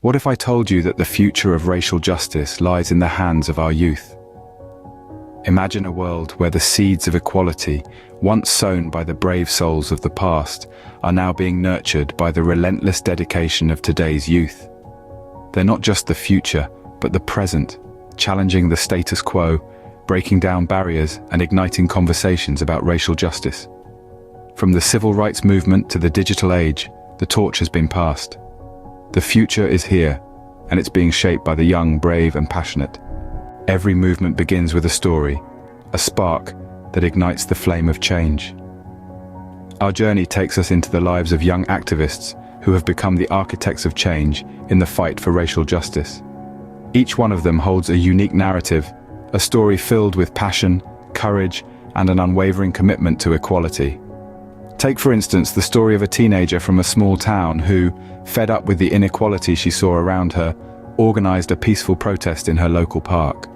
What if I told you that the future of racial justice lies in the hands of our youth? Imagine a world where the seeds of equality, once sown by the brave souls of the past, are now being nurtured by the relentless dedication of today's youth. They're not just the future, but the present, challenging the status quo, breaking down barriers, and igniting conversations about racial justice. From the civil rights movement to the digital age, the torch has been passed. The future is here, and it's being shaped by the young, brave, and passionate. Every movement begins with a story, a spark that ignites the flame of change. Our journey takes us into the lives of young activists who have become the architects of change in the fight for racial justice. Each one of them holds a unique narrative, a story filled with passion, courage, and an unwavering commitment to equality. Take, for instance, the story of a teenager from a small town who, fed up with the inequality she saw around her, organized a peaceful protest in her local park.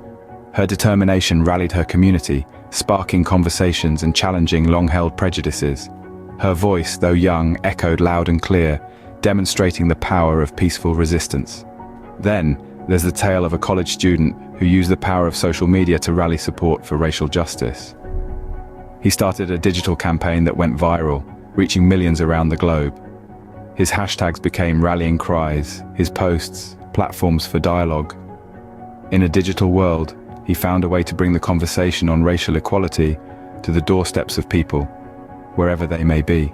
Her determination rallied her community, sparking conversations and challenging long-held prejudices. Her voice, though young, echoed loud and clear, demonstrating the power of peaceful resistance. Then, there's the tale of a college student who used the power of social media to rally support for racial justice. He started a digital campaign that went viral, reaching millions around the globe. His hashtags became rallying cries, his posts, platforms for dialogue. In a digital world, he found a way to bring the conversation on racial equality to the doorsteps of people, wherever they may be.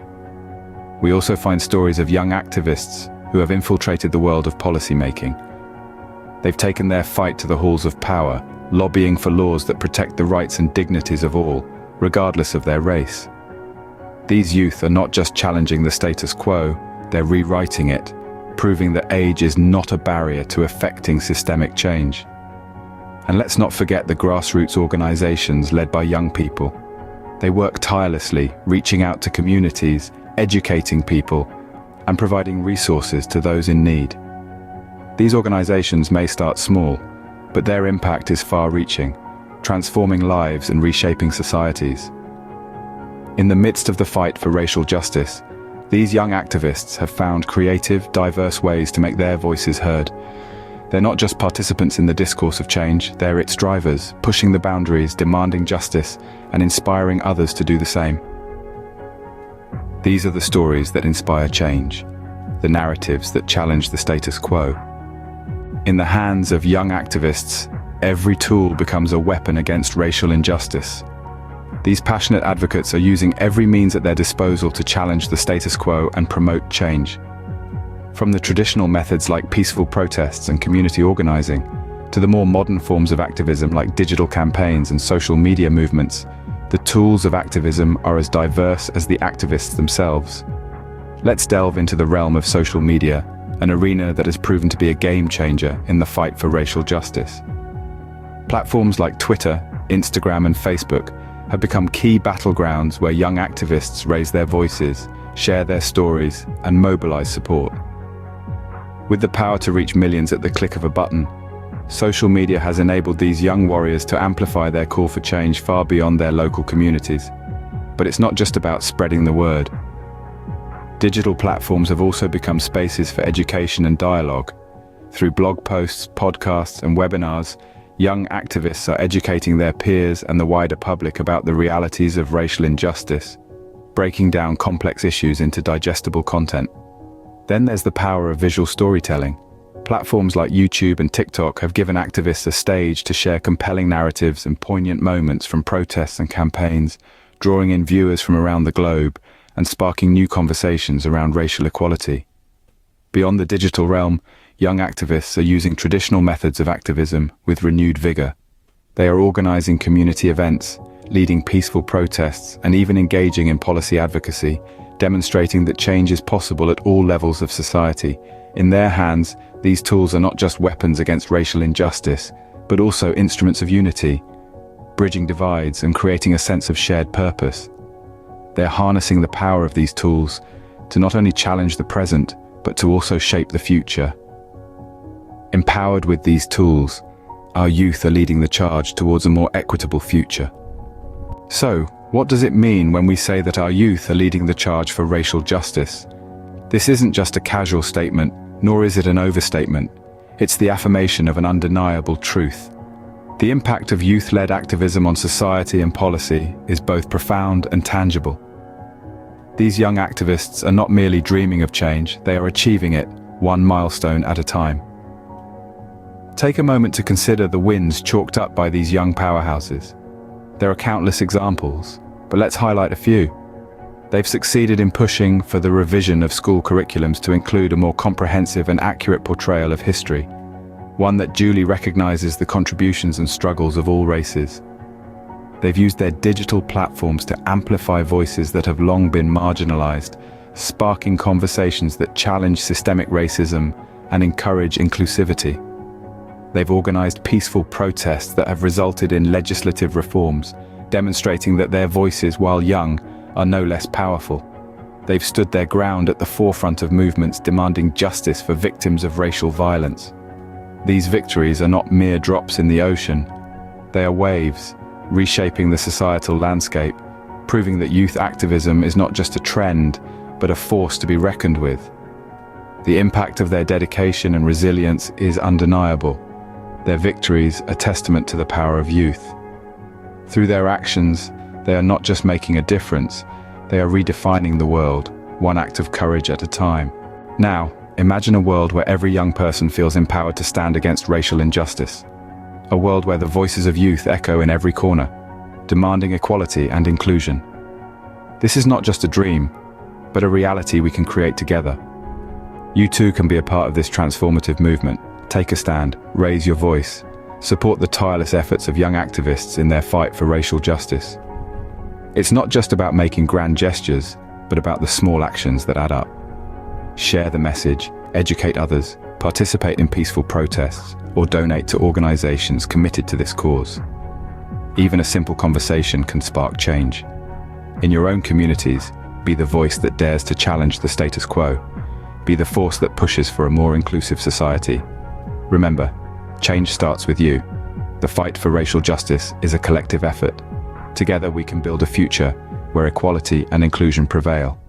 We also find stories of young activists who have infiltrated the world of policymaking. They've taken their fight to the halls of power, lobbying for laws that protect the rights and dignities of all, regardless of their race. These youth are not just challenging the status quo, they're rewriting it, proving that age is not a barrier to effecting systemic change. And let's not forget the grassroots organizations led by young people. They work tirelessly, reaching out to communities, educating people, and providing resources to those in need. These organizations may start small, but their impact is far-reaching, transforming lives and reshaping societies. In the midst of the fight for racial justice, these young activists have found creative, diverse ways to make their voices heard. They're not just participants in the discourse of change, they're its drivers, pushing the boundaries, demanding justice, and inspiring others to do the same. These are the stories that inspire change, the narratives that challenge the status quo. In the hands of young activists, every tool becomes a weapon against racial injustice. These passionate advocates are using every means at their disposal to challenge the status quo and promote change. From the traditional methods like peaceful protests and community organizing, to the more modern forms of activism like digital campaigns and social media movements, the tools of activism are as diverse as the activists themselves. Let's delve into the realm of social media, an arena that has proven to be a game changer in the fight for racial justice. Platforms like Twitter, Instagram, and Facebook have become key battlegrounds where young activists raise their voices, share their stories, and mobilize support. With the power to reach millions at the click of a button, social media has enabled these young warriors to amplify their call for change far beyond their local communities. But it's not just about spreading the word. Digital platforms have also become spaces for education and dialogue. Through blog posts, podcasts, and webinars, young activists are educating their peers and the wider public about the realities of racial injustice, breaking down complex issues into digestible content. Then there's the power of visual storytelling. Platforms like YouTube and TikTok have given activists a stage to share compelling narratives and poignant moments from protests and campaigns, drawing in viewers from around the globe and sparking new conversations around racial equality. Beyond the digital realm, young activists are using traditional methods of activism with renewed vigor. They are organizing community events, leading peaceful protests, and even engaging in policy advocacy, demonstrating that change is possible at all levels of society. In their hands, these tools are not just weapons against racial injustice, but also instruments of unity, bridging divides and creating a sense of shared purpose. They're harnessing the power of these tools to not only challenge the present, but to also shape the future. Empowered with these tools, our youth are leading the charge towards a more equitable future. So, what does it mean when we say that our youth are leading the charge for racial justice? This isn't just a casual statement, Nor is it an overstatement. It's the affirmation of an undeniable truth. The impact of youth-led activism on society and policy is both profound and tangible. These young activists are not merely dreaming of change, they are achieving it, one milestone at a time. Take a moment to consider the wins chalked up by these young powerhouses. There are countless examples, but let's highlight a few. They've succeeded in pushing for the revision of school curriculums to include a more comprehensive and accurate portrayal of history, one that duly recognizes the contributions and struggles of all races. They've used their digital platforms to amplify voices that have long been marginalized, sparking conversations that challenge systemic racism and encourage inclusivity. They've organized peaceful protests that have resulted in legislative reforms, demonstrating that their voices, while young, are no less powerful. They've stood their ground at the forefront of movements demanding justice for victims of racial violence. These victories are not mere drops in the ocean. They are waves, reshaping the societal landscape, proving that youth activism is not just a trend, but a force to be reckoned with. The impact of their dedication and resilience is undeniable. Their victories are testament to the power of youth. Through their actions, they are not just making a difference, they are redefining the world, one act of courage at a time. Now, imagine a world where every young person feels empowered to stand against racial injustice. A world where the voices of youth echo in every corner, demanding equality and inclusion. This is not just a dream, but a reality we can create together. You too can be a part of this transformative movement. Take a stand, raise your voice, support the tireless efforts of young activists in their fight for racial justice. It's not just about making grand gestures, but about the small actions that add up. Share the message, educate others, participate in peaceful protests, or donate to organizations committed to this cause. Even a simple conversation can spark change. In your own communities, be the voice that dares to challenge the status quo. Be the force that pushes for a more inclusive society. Remember, change starts with you. The fight for racial justice is a collective effort. Together we can build a future where equality and inclusion prevail.